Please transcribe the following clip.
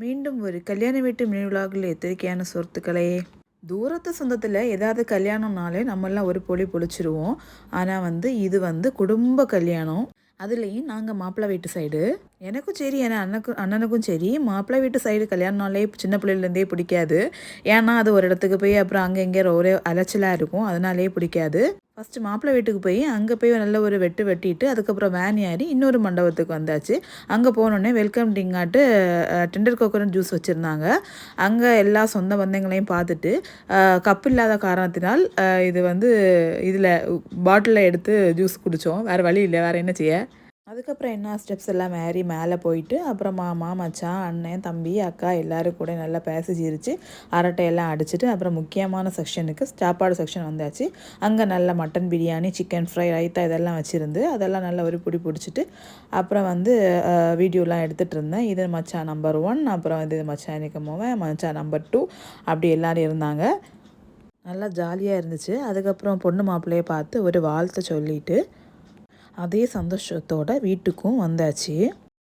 மீண்டும் ஒரு கல்யாண வீட்டு மினி விலாகில் எச்சரிக்கையான சுருத்துக்களே. தூரத்து சொந்தத்தில் ஏதாவது கல்யாணம்னாலே நம்மெல்லாம் ஒரு பொலி பொழிச்சிருவோம். ஆனால் இது குடும்ப கல்யாணம். அதுலேயும் நாங்கள் மாப்பிள்ளை வீட்டு சைடு. எனக்கும் சரி, ஏன்னா அண்ணனுக்கும் சரி மாப்பிள்ளை வீட்டு சைடு கல்யாணம்னாலே சின்ன பிள்ளைலேருந்தே பிடிக்காது. ஏன்னா அது ஒரு இடத்துக்கு போய் அப்புறம் அங்கே இங்கே ஒரே அலைச்சலாக இருக்கும். அதனாலே பிடிக்காது. ஃபஸ்ட்டு மாப்பிள்ளை வீட்டுக்கு போய் அங்கே போய் நல்ல ஒரு வெட்டிட்டு அதுக்கப்புறம் வேன் ஏறி இன்னொரு மண்டபத்துக்கு வந்தாச்சு. அங்கே போனோடனே வெல்கம் ட்ரிங்காட்டு டெண்டர் கோகோனட் ஜூஸ் வச்சுருந்தாங்க. அங்கே எல்லா சொந்த பந்தங்களையும் பார்த்துட்டு கப் இல்லாத காரணத்தினால் இதில் பாட்டிலில் எடுத்து ஜூஸ் குடித்தோம். வேறு வழி இல்லை, வேறு என்ன செய்ய. அதுக்கப்புறம் என்ன ஸ்டெப்ஸ் எல்லாம் ஏறி மேலே போயிட்டு அப்புறம் மாமா மச்சான் அண்ணன் தம்பி அக்கா எல்லோரும் கூட நல்லா பேசி சிரித்து அரட்டையெல்லாம் அடிச்சுட்டு அப்புறம் முக்கியமான செக்ஷனுக்கு சாப்பாடு செக்ஷன் வந்தாச்சு. அங்கே நல்ல mutton biryani, chicken fry, raita இதெல்லாம் வச்சுருந்து அதெல்லாம் நல்லா ஒரு பிடிச்சிட்டு அப்புறம் வீடியோலாம் எடுத்துகிட்டு இருந்தேன். இது மச்சான் நம்பர் 1, அப்புறம் இது மச்சான் எனக்கு மோவன், மச்சான் நம்பர் 2, அப்படி எல்லோரும் இருந்தாங்க. நல்லா ஜாலியாக இருந்துச்சு. அதுக்கப்புறம் பொண்ணு மாப்பிள்ளையை பார்த்து ஒரு வாழ்த்தை சொல்லிவிட்டு அதே சந்தோஷத்தோட வீட்டுக்கும் வந்தாச்சு.